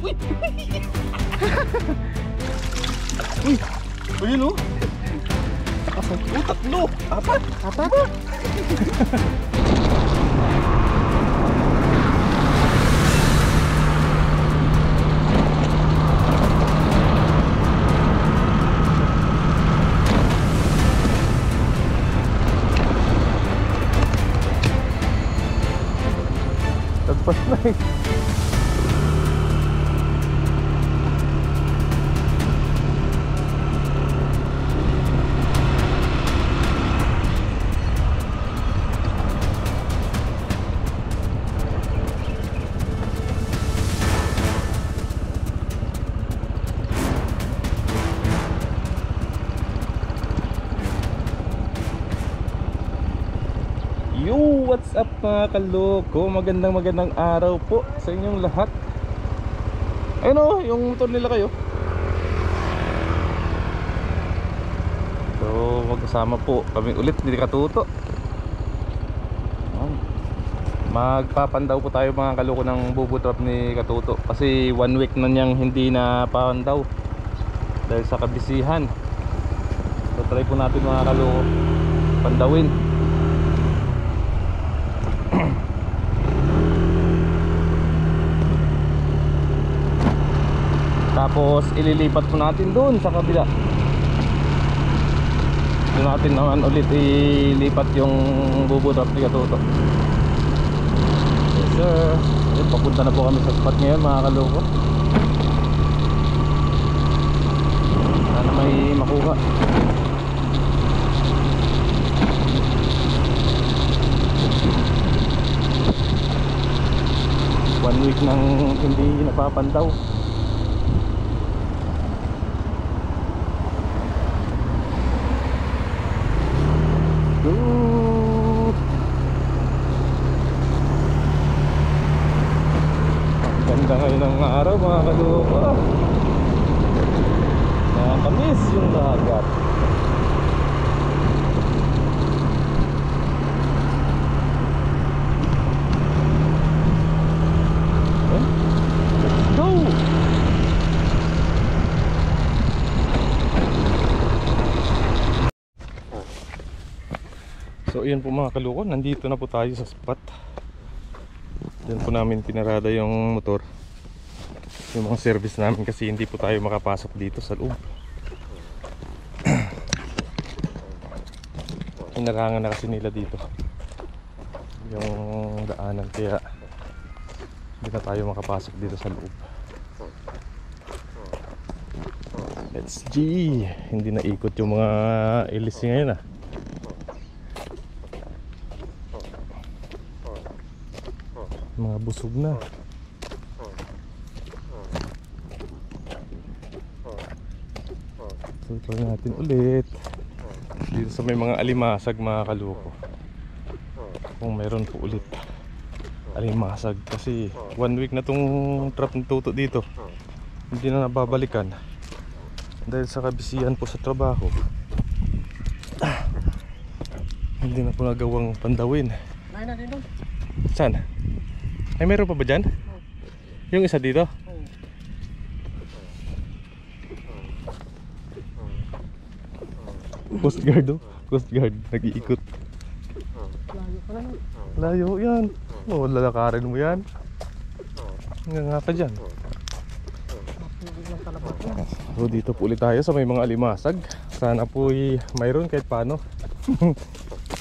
Uy! Ayun o! Oh, tatlo! Apat! Apat? Tagpas na eh. Yo, what's up mga kaloko? Magandang araw po sa inyong lahat. Ayun o, yung motor nila kayo. So, magkasama po kami ulit ni Katuto. Magpapandaw po tayo mga kaloko ng bubutrap ni Katuto. Kasi 1 week na niyang hindi na papandaw dahil sa kabisihan. So, try po natin mga kaloko pandawin. Tapos ililipat po natin doon sa kabila. Doon natin naman ulit ilipat yung bubutrap ni Katuto. Yes sir. Papunta na po kami sa spot ngayon mga kaloko. Sana may makuha. One week nang hindi napapandaw. Ganda ngayon ng araw mga kaloko. Nakakamiss yung dagat. Let's go! So yun po mga kaloko, nandito na po tayo sa spot. Diyan po namin pinarada yung motor, yung mga service namin, kasi hindi po tayo makapasok dito sa loob. Inarangan na kasi nila dito yung daanan, kaya hindi na tayo makapasok dito sa loob. Let's G! Hindi na ikot yung mga ilis ngayon ah. Mga busog na. So try natin ulit dito sa may mga alimasag mga kaloko, kung meron po ulit alimasag. Kasi 1 week na tong trap ng Tuto dito, hindi na nababalikan dahil sa kabisihan po sa trabaho. Hindi na po nagawang pandawin. Saan? Ay, meron pa ba dyan? Yung isa dito? Coast Guard oh. Coast Guard, nag-iikot. Layo yan. Oh, lalakarin mo yan. Hanggang nga ka dyan. So dito po ulit tayo sa may mga alimasag. Sana po mayroon kahit paano.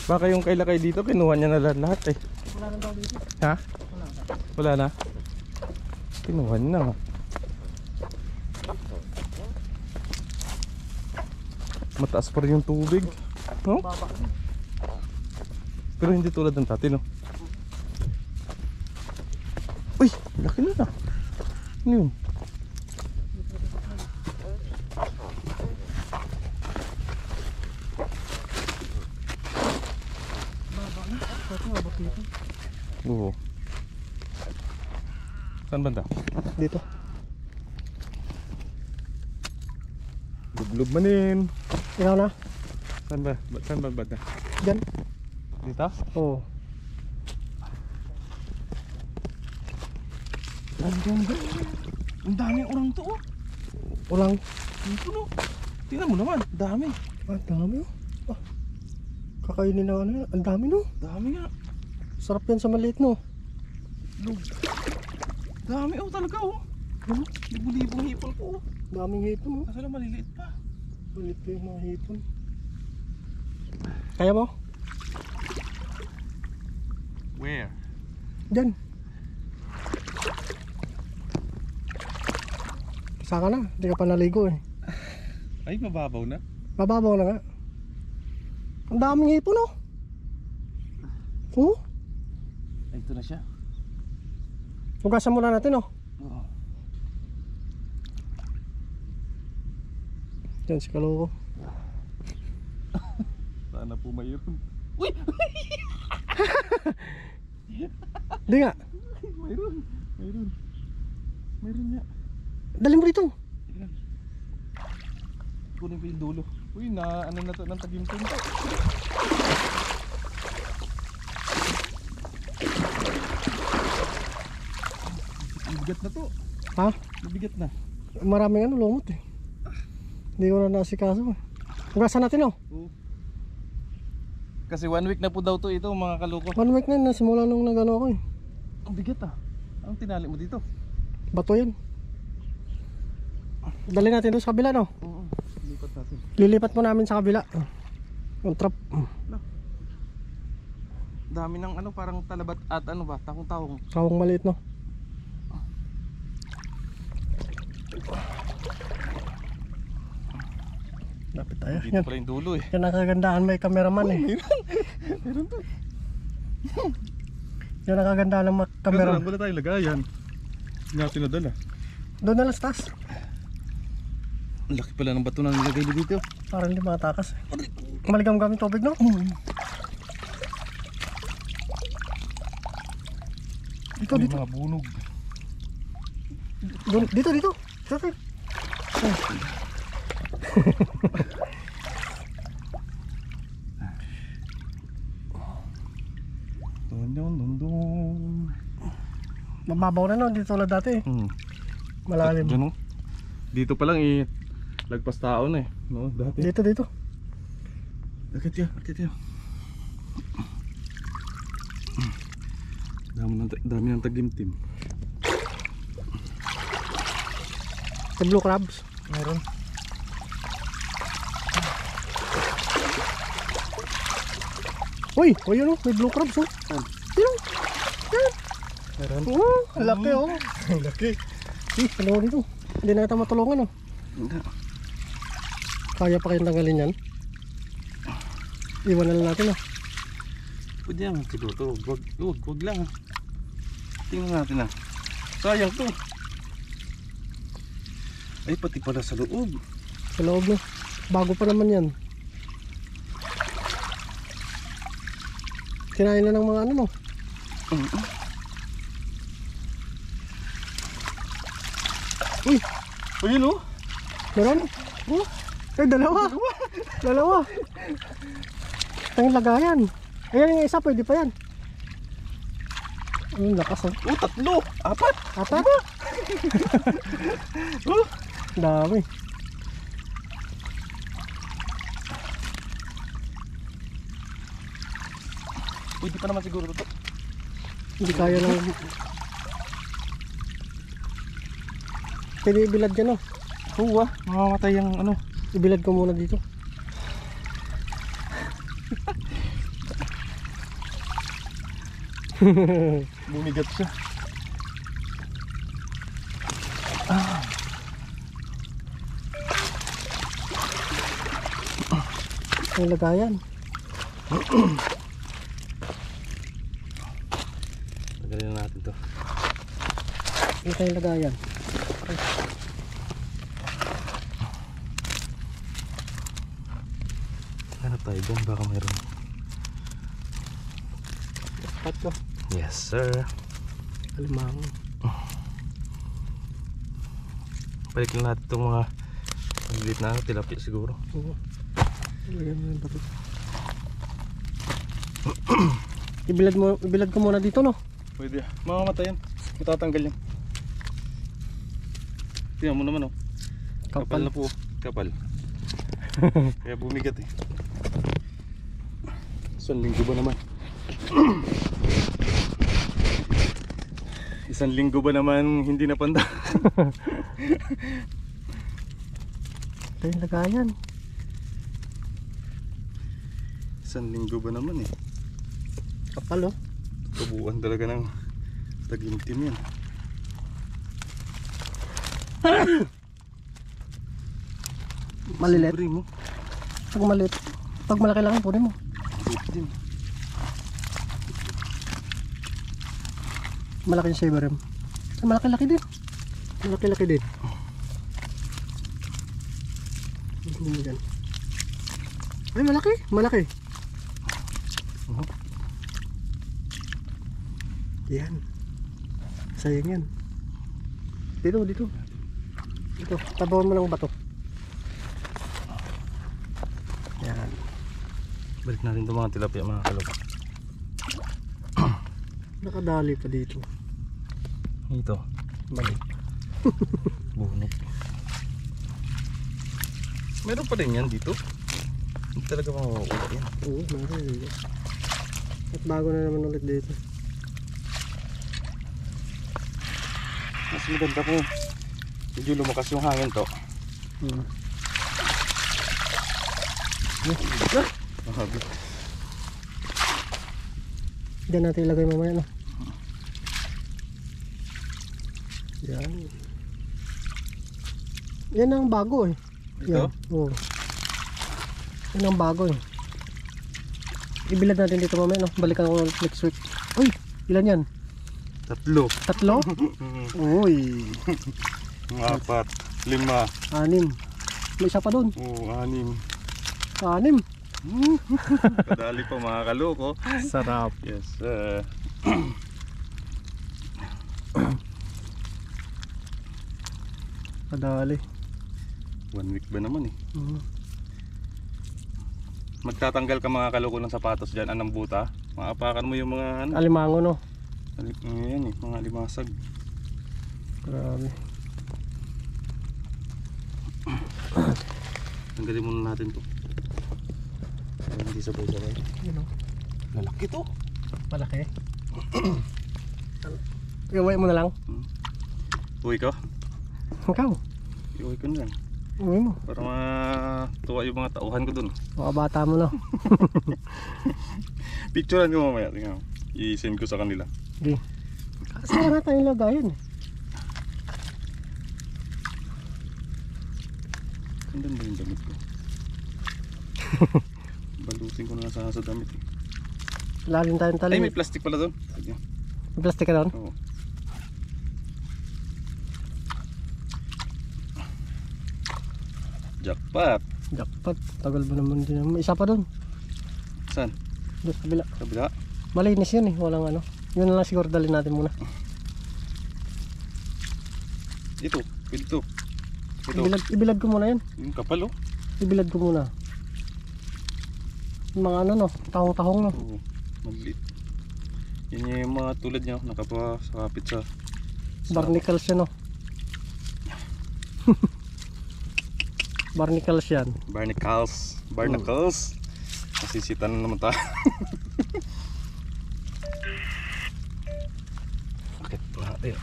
Baka yung kailakay dito kinuha niya na lahat eh. Wala na daw dito. Ha? Wala na? Kinuha niya na. Mataas pa rin yung tubig, no? Pero hindi tulad ng dati, no? Uy! Laki na na. Ano yun? Baba na. Pwede nga ba dito? Oo. Saan banda? Dito. Lublob manin. Ikaw na? Saan ba? Saan ba banda? Diyan. Dito? Oo. Ang daming urang to oh. Ulang. Dito no. Tingnan mo naman, dami. Ang dami oh. Ah, kakainin na ano yan. Ang dami no. Dami nga. Sarap yan sa maliit no. Lug. Dami oh talaga oh. Ano? Libo-libong hipon po oh. Daming hipon oh. Kaso lang maliliit pa. Maliit pa yung mga hipon. Kaya mo? Where? Diyan. Saka na, hindi ka pa naligo eh. Ay, mababaw na. Mababaw na nga. Ang daming hipon oh. Oh, Ay, ito na siya. hugasan muna natin oh. Oo. Diyan si Kaloko. Sana po mayroon. Uy! Hindi nga. Mayroon. Mayroon. Mayroon nga. Dali mo rito. Tignan. Kunin ko yung dulo. Uy, na ano na to ng tagimtim to. Mabigat na to. Ha? Mabigat na. Maraming ano, lumot eh. Hindi ko na nasikaso eh. Hugasan natin oh. Oo. Kasi 1 week na po daw to ito mga kaloko. 1 week na yun, nasimula nung nagano ako eh. Ang bigat ah. Ang tinali mo dito. Bato yan. Dali natin doon sa kabila no. Oo. Lipat natin. Lilipat mo namin sa kabila. Yung trap. Dami ng ano parang talabat at ano ba, takong-tahong. Kawang maliit no. Lapit tayo. Dito Yan. pala yung dulo eh. Yan ang kagandahan, may cameraman eh. Meron to. Yan ang kagandahan ng Kaso camera. lang, wala tayong lagayan. Hindi natin nadala. Doon na lang sa taas. Ang laki pala ng bato na nilagay dito. Para hindi matakas. Maligam gamit tubig no? Dito, May dito. mga bunog. Dito, dito. Dito. Dun. Mababaw na no, dito tulad dati eh. Malalim. Diyan, oh. Dito pa lang lagpas tao na eh. No, dati. Dito, dito. Akit ya. Dami ng tagimtim. Sa blue crabs. Meron. Uy, yun oh, may blue crabs oh. Yun. Yan. Meron. Oh, laki oh. Laki. Ano dito? Hindi na kita matulungan oh. Hindi. Kaya pa kayong tanggalin yan? Iwan na lang natin oh. Pwede yan siguro to. Wag lang. Tingnan natin ah. Sayang to. Ay pati pala sa loob. Sa loob no. Bago pa naman yan. Kinain na ng mga ano no. Uy, Ayun oh. meron? Oh, ay dalawa. Dalawa. Tanging lagayan. Ayan yung isa, pwede pa yan. Ang lakas oh. Oh, 3. 4. Apat? Oh. Dami. Pwede pa naman siguro to. Hindi kaya lang. Pwede ibilad dyan oh. Oo ah. Mamamatay yung ano. Ibilad ko muna dito. Bumigat siya. Ang lagayan. Tagalin na natin to. Ang kayong lagayan. Hanap tayo dyan. Baka mayroon. Pat ko. Yes sir. Alimang. Balik lang natin itong mga maliit na tilapia siguro. Oo. Lagyan mo yung bato. Ibilad ko muna dito no. Pwede. Mamamatay yan. Matatanggal yan. Tingnan mo naman oh. Kapal Kapal. na po. Kapal. Kaya bumigat eh. Isang linggo ba naman? Isang linggo ba naman hindi napanda? Ito yung lagayan. Isang linggo ba naman eh. Kapal oh. Tubuan talaga ng tagintim yan. Malilit. Libre mo. Pag maliit. Pag malaki lang kunin mo. Libre din. Malaki yung saber rim. Ay, malaki-laki din. Malaki-laki din. Hindi mo dyan. Ay, malaki. Malaki. Oh. Yan. Sayang yan. Dito, dito. Dito. Tabawan mo ng bato. Yan. Balik natin itong mga tilapia mga kaloko. Nakadali pa dito. Ito. Balik. Bunik. Meron pa din yan dito. Hindi talaga mawawala yan. Oo, meron. At bago na naman ulit dito. Mas maganda kung medyo lumakas yung hangin to. Mahabi. Diyan natin ilagay mamaya, no? Yan. Yan ang bago eh. Ito? Yan. Oo. Yan ang bago eh. Ibilad natin dito mamaya, no? Balikan ko next week. Uy! Ilan yan? 3. 3? Uy! 4. 5. 6. May isa pa doon. Oo, 6. 6. Kadali pa mga kaloko. Sarap. Yes. Kadali. 1 week ba naman eh. Mm. Magtatanggal ka mga kaloko ng sapatos dyan, anong buta. Maapakan mo yung mga ano. Alimango, no? Yan eh, mga limasag. Grabe. Tanggalin muna natin to. Para hindi sabay-sabay. Yun, no? Lalaki to. Malaki. Iuwi mo na lang. Uwi ka? Ikaw. Iuwi ko na lang. Uwi mo. Para matuwa yung mga tauhan ko dun. Mga bata mo, no? Picturean ko mamaya. Tingnan mo. I-send ko sa kanila. Sige. Kasi wala tayong lagayan. Ang ganda yung damit ko. Balutin ko na sa damit eh. Lalim tayong Ay, talim. may plastic pala doon. May plastic ka doon? Oo. Jackpot. Jackpot. Tagal ba naman din. May isa pa doon. Saan? Doon sa kabila. Kabila? Malinis yun eh. Walang ano. Yun na lang siguro dalhin natin muna. Ito. Pwede ito. Ito. Ibilad ko muna yan. Yung kapal oh. Ibilad ko muna. Yung mga ano no. Tahong-tahong no. Oo. Maliit. Yan yung mga tulad niya. Nakapit sa Barnacles yan no. Barnacles yan. Barnacles. Barnacles. Masisitan na naman tayo. Bakit natin?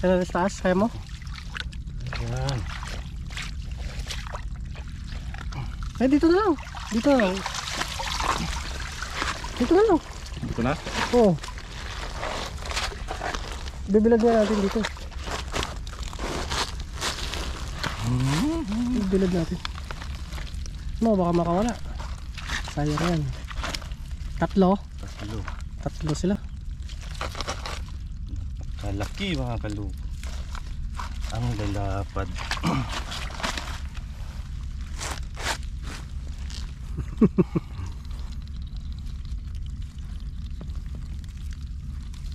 Kaya sa taas. Kaya mo? Yan. Ay dito na lang. Dito na lang. Dito na lang. Dito na? Oo. Bibilad nga natin dito. Bibilad natin. No, baka makawala. Sayang yan. Tatlo sila. Kalaki mga kaloko. Ang lalapad.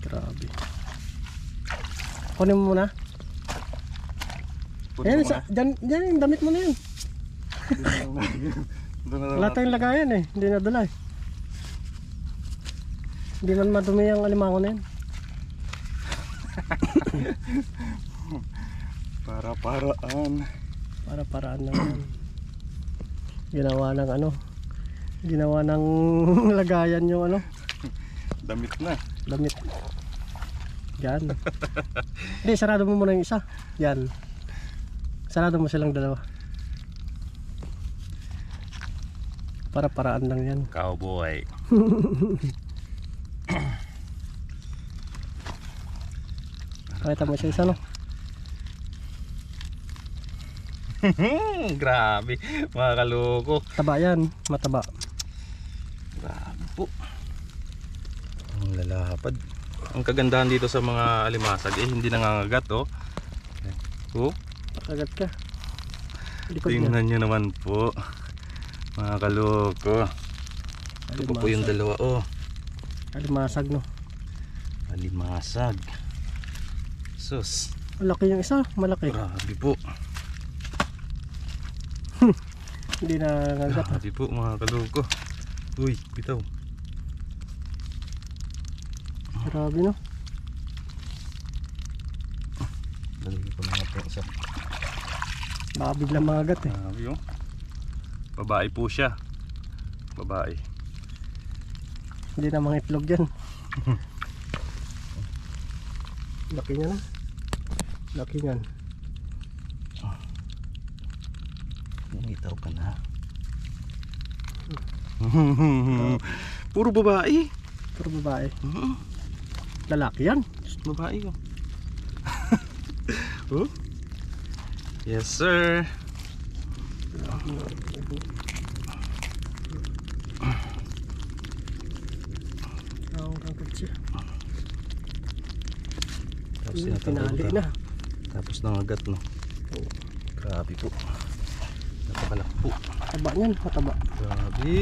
Grabe. Kunin mo muna. Ayan, dyan yung damit mo na yan. Wala tayong lagayan eh. Hindi nadala eh. Hindi man madumi ang alimango na yan. Para-paraan. Para-paraan lang yan. Ginawa ng ano, ginawa ng lagayan yung ano, Damit na. damit. Yan. Hindi, sarado mo muna yung isa. Yan. Sarado mo silang dalawa. Para-paraan lang yan. Cowboy. Pakita mo siya isa, no? Grabe, mga kaloko. Taba yan, mataba. Grabe po. Ang lalapad. Ang kagandahan dito sa mga alimasag hindi nangangagat, oh. Oh, Kagat ka. Likod niya. tingnan nyo naman po, mga kaloko. Ito po yung dalawa, oh. Alimasag, no? Alimasag. Sus, Malaki yung isa, malaki. grabe po. Hindi na nangagat. Grabe po, mga kaloko. Uy, bitaw. Grabe, no? Dali ko mga po isa. Baka biglang mangagat, eh. Grabe, oh. Babae po siya. Babae. Hindi na mga itlog yan. Laki niya, no? Laki niyan. Bumitaw ka na. Puro babae. Pero babae. Lalaki yan. Babae ko. Oh? Yes, sir. Ang kagat siya. Tapos Tinali na. Tapos nangagat, no? Grabe po. Napakalak po. Taba niyan, mataba. Grabe.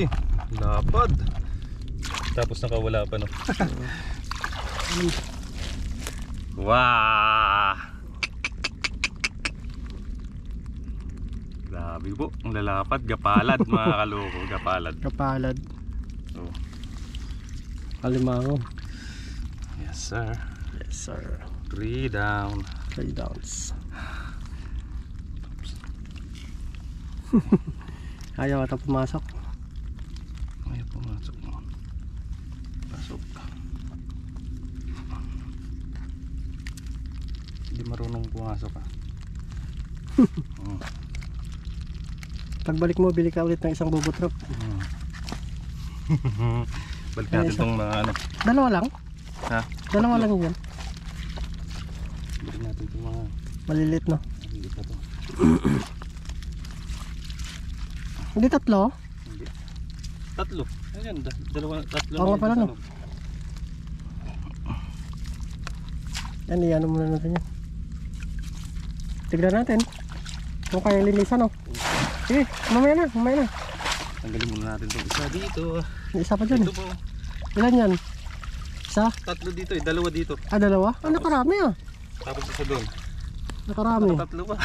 Lapad. Tapos nakawala pa, no? Wow! Grabe po. Ang lalapad. Gapalad, mga kaloko. Gapalad. Kapalad. Oh. Alimango. Yes, sir. Yes, sir. 3 down. 3 downs. Ayaw ata pumasok. Ay, pumasok mo. Pasok. Hindi marunong pumasok, ah. Pagbalik mo, bili ka ulit ng isang bubotrop. Balik natin Isa. itong mga ano. Dalawa lang? Ha? Dalawa lang yan. Balik natin itong mga Malilit, no? hindi pa to. Hindi tatlo? Hindi. Tatlo. Ayan, dalawa, tatlo. Oo nga na pala, yun, no? Yan, iyan muna natin yan. Tignan natin. Kung kaya linisan, no? Eh, mamaya na, mamaya na. Tanggalin muna natin itong isa dito. May isa pa dyan, Ito eh. po. Ilan yan? Isa? Tatlo dito eh. Dalawa dito. Ah, dalawa? Ah, nakarami, ah. Tapos isa doon. Nakarami. Tatlo ba?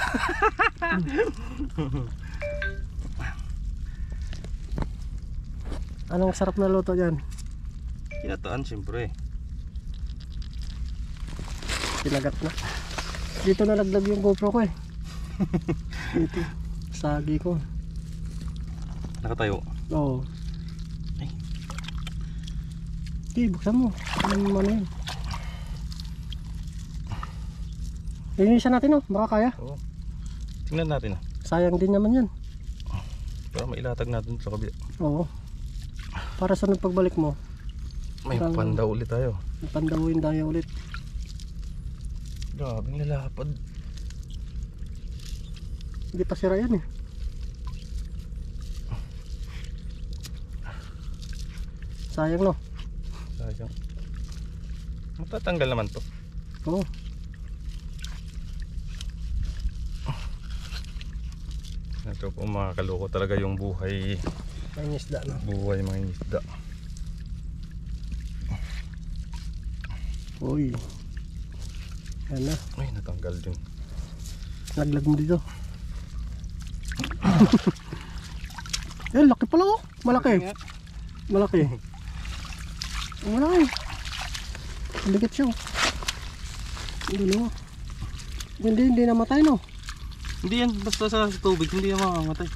Anong sarap na luto dyan? Kinataan siyempre. Pinagat na. Dito nalaglag yung GoPro ko, eh. Dito. Sagi ko. Nakatayo. Oo. Ay. Okay, buksan mo. Ano yan? Linisan natin, oh. Baka kaya. Oo. Tingnan natin, ah. Sayang din naman yan. Para mailatag natin sa kabila. Oo. Para sa pagbalik mo, May Parang- panda ulit tayo. pandawin tayo ulit. Grabe nilapad. Hindi pa sira yan, eh. Sayang, no? Sayang. Matatanggal naman to. Oo. Ito po mga kaloko talaga yung buhay. May isda, no? Buhay mga isda. Uy. Yan na. Ay, natanggal din. Laglag mo dito. Eh, laki pala, oh. Malaki. Malaki. Malaki. Bigat siya, oh. Hindi namatay, no? Hindi yan, basta sa tubig, hindi yan makamatay.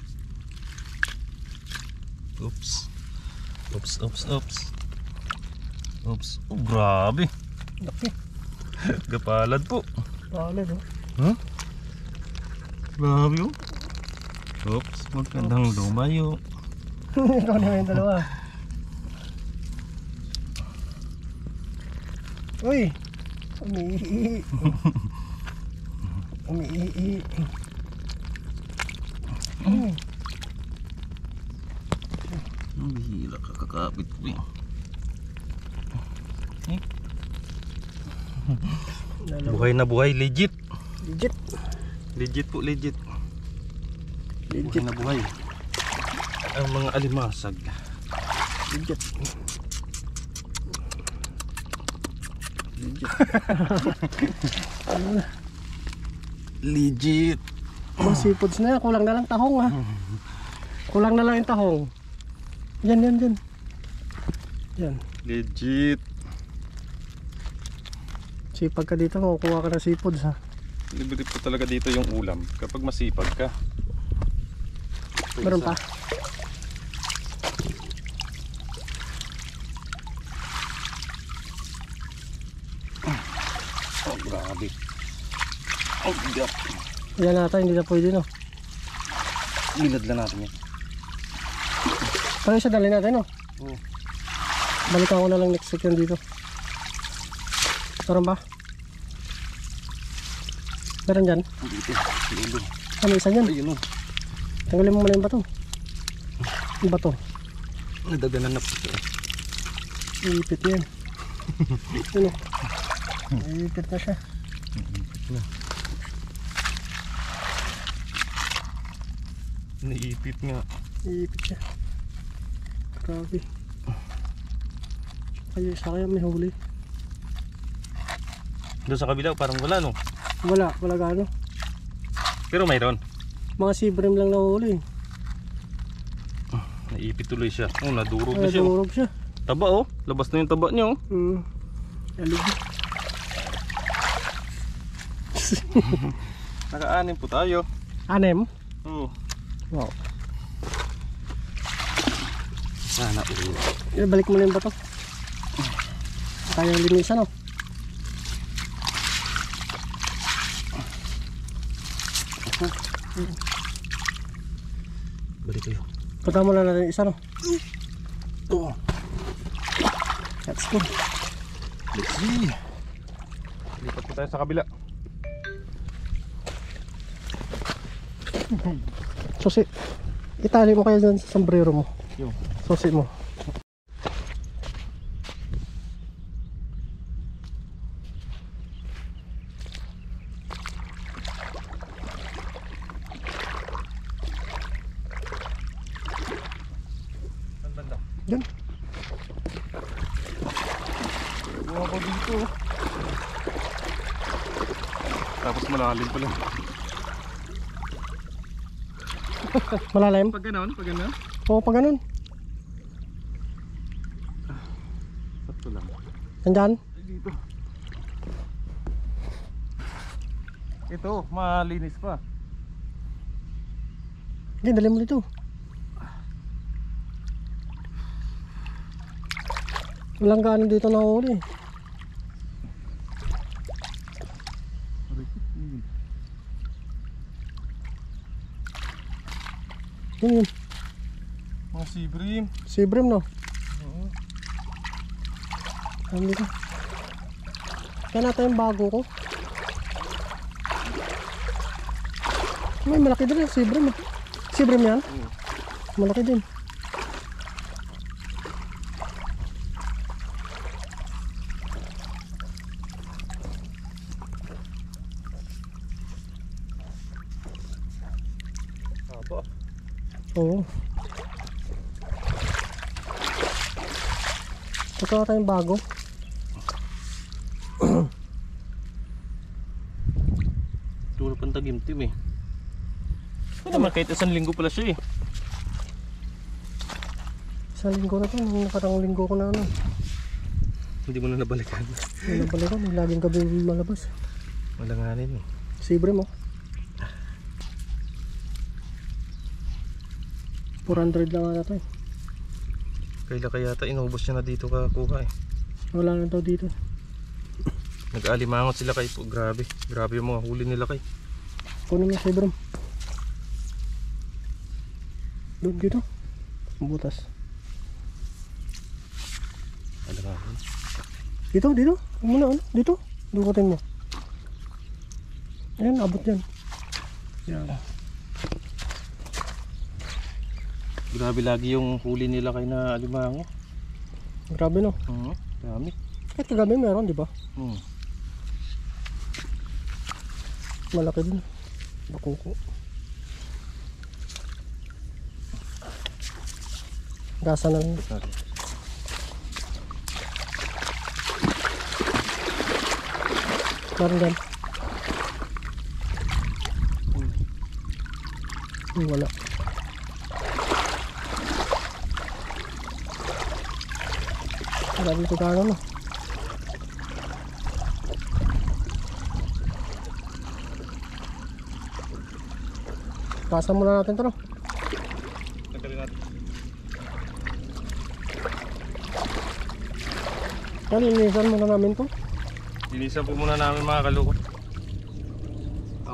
Oops. Oops, oops, oops. Oops. Oh, grabe. Laki. Gapalad po. Palad oh. Huh? Grabe oh. Oops, magandang lumayo. Ikaw na yung dalawa. Uy! Umiihi. Umiihi. Ang bihira ka kakapit ko eh. Buhay na buhay, legit. Legit. Legit po, legit. Buhay Legit. na buhay. Ang mga alimasag. Legit. Legit. Legit. Mga seafoods na yan. Kulang na lang tahong ha. Kulang na lang yung tahong. Yan, yan, yan. Yan. Legit. Sipag ka dito, kukuha ka ng seafoods ha. Libre po talaga dito yung ulam kapag masipag ka. Meron pa? Oh, grabe. Oh, bigat. Yan nata, hindi na pwede no. Nilad lang natin yan. Kaya siya dali natin no. Oo. Balikan ko na lang next week yan dito. Meron ba? Meron dyan? Dito. Dito. Ah, may isa dyan. Ayun o. Tanggalin mo muna yung bato. Yung bato. Nadaganan na po siya. Iipit yan. Ano? Iipit na siya. Naipit nga. Iipit siya. Grabe. Isa kaya may huli. Doon sa kabila parang wala no. Wala gaano. Pero mayroon. Mga sea bream lang nahuli. Naipit tuloy siya. Oh, nadurog na siya. Nadurog siya. Taba oh. Labas na yung taba niya oh. Aligi. Naka-anim po tayo. Anem? Oh. Wow. Sana ulo. Balik mo na yung bato. Kaya linisan oh. Balik kayo. Punta mo na natin isa no. Oh. Let's go. Let's see. Lipat po tayo sa kabila. Susi. Itali mo kaya dyan sa sombrero mo. Yo. Susi mo. Saan banda? Yan. Buha ko dito. Tapos malalim pala. Malalim? Pag ganon, pag ganon. Oo, pag ganun. Sakto lang. Nandyan? Ay, dito. Ito, malinis pa. Hindi, dali mo dito. Walang gaano dito na huli. Yun yun. Mga sea bream. Sea bream no? Oo. Ano dito? Kaya natin yung bago ko. May malaki din sea bream. Sea bream yan? Oo. Malaki din. Haba. Oo. Ito tayong bago. Duro pang tagimtim eh. Ano naman kahit isang linggo pala siya eh. Sa linggo na to, nung nakarang linggo ko na ano. Hindi mo na nabalikan. May nabalikan, laging gabi malabas. Malanganin eh. Sea bream oh. 400 lang na to eh. Kaila kaya yata inubos niya na dito kakuha eh. Wala na daw dito. Nag-alimangot sila kay po. Grabe. Grabe yung mga huli nila kay. Kunin mo sa Ibram. Doon dito. Butas. Alimangot. Dito, dito. Huwag mo na, ano? Dito. Dukutin mo. Ayan, abot yan. Yan. Grabe lagi yung huli nila kay na alimango. Grabe no. Dami. Kahit kagabi meron, di ba? Malaki din. Bakuko. Gasa na rin. Meron dyan. Wala. Grabe ito kano no. Pasan muna natin ito no. Tanggalin natin. Linisan muna namin to. Linisan po muna namin mga kaloko.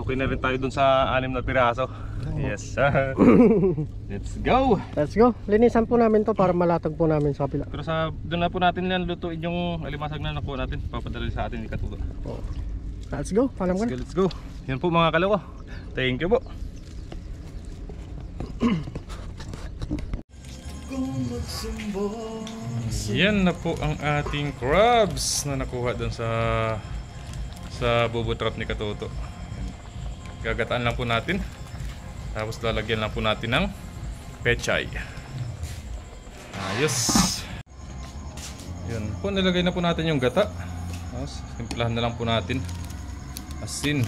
Okay na rin tayo dun sa 6 na piraso. Yes sir. Let's go. Let's go. Linisan po namin to para malatag po namin sa kapila. Pero doon na po natin yan lutuin yung alimasag na nakuha natin. Papadala sa atin ni Katuto. Let's go. Palam ka na. Let's go. Yan po mga kaloko. Thank you po. Yan na po ang ating crabs na nakuha doon sa bubo trap ni Katuto. Gagataan lang po natin. Tapos lalagyan lang po natin ng pechay. Ayos. Yan po, nilagay na po natin yung gata. Tapos simplahan na lang po natin. Asin.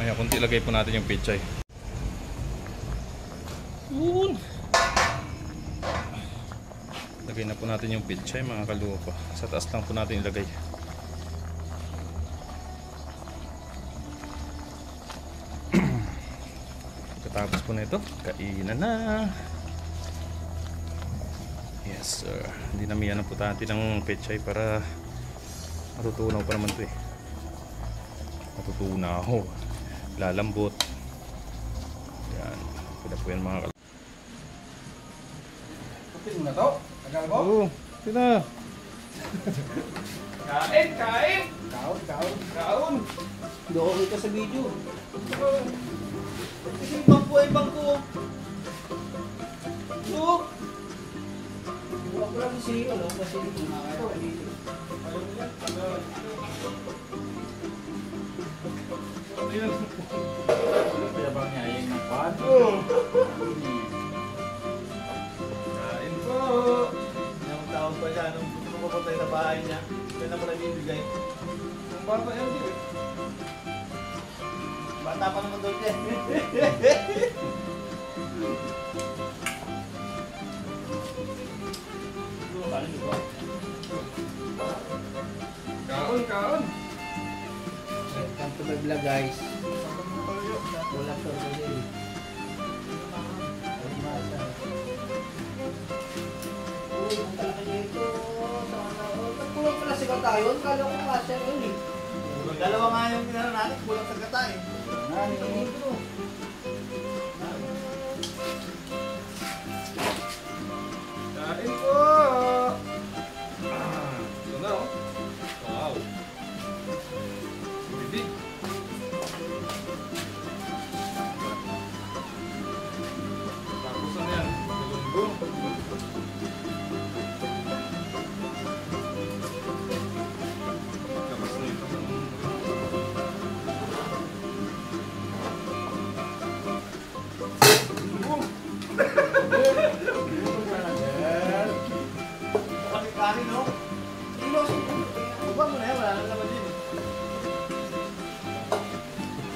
Maya kunti lagay po natin yung pechay. Lagay na po natin yung pechay mga kalupa. Sa taas lang po natin ilagay. Pagkatapos po na ito, kainan na. Yes sir. Hindi namin yan po natin ng pechay para matutunaw pa naman ito eh. Matutunaw. Lalambot. Yan. Pwede po yan mga kalupa. Kupin mo na to? Tagal mo? Oo. Sina. Kain! Kain! Kaon, kaon. Kaon! Doon ito sa video. Kasi yung bangko ay bangko. Look! Wala ko lang si ano kasi ito. Kaya bang nyayin ng pan? Kain po! Yung taon pa siya, nung pupunta sa bahay niya, kaya na pala bibigay. Ang bata yan din eh. Bata pa naman doon yan. Kaon, kaon. Welcome to my vlog guys. Wala to really. Kulang pala si Katayon, kala ko kasya yun eh. Dalawa nga yung pinara natin, kulang sa gata eh. Kain po. Ito na oh. Wow. Bibig. Tapos na yan. Galunggong. Tapos na ito. Kanin no? Ubang mo na yan, wala nang laman din.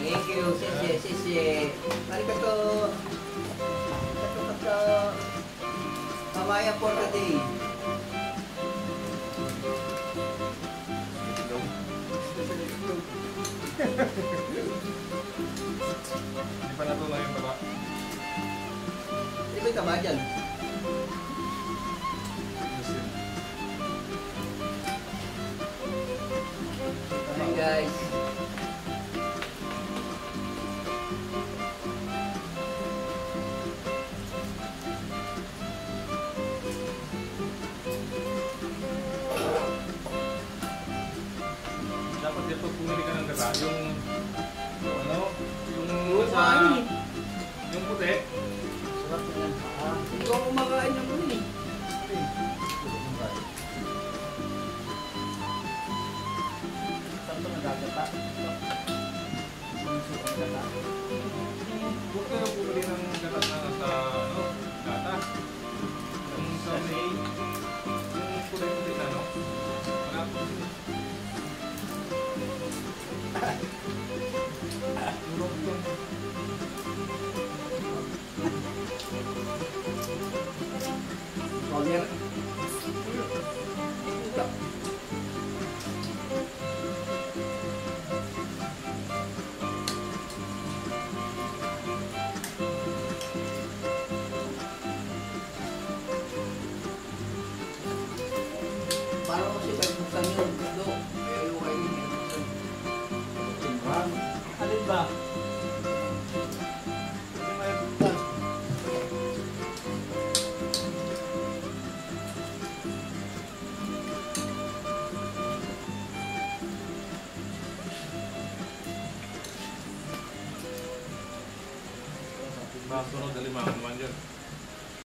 Thank you, sisi. Arigato. Arigato. Mamaya for the day. Hindi pa natuloy yung baba. Di ba tama dyan? Hi guys. Dapat dito pumili ka ng gata. Yung ano? Yung Yung sa... kain. Yung puti. Sarap na yan. Hindi ko kumakain ng huli. Sakto nagagata. Huwag ka na pumili ng gata na sa ano? Gata. Yung sa may... Yung puti-puti na ano? Wala. Roger. Parang kasi buksan yun. Do. Pero yung kayo hindi nabuksan. Alin ba? Hindi may butas. Masunod, dali mga naman dyan.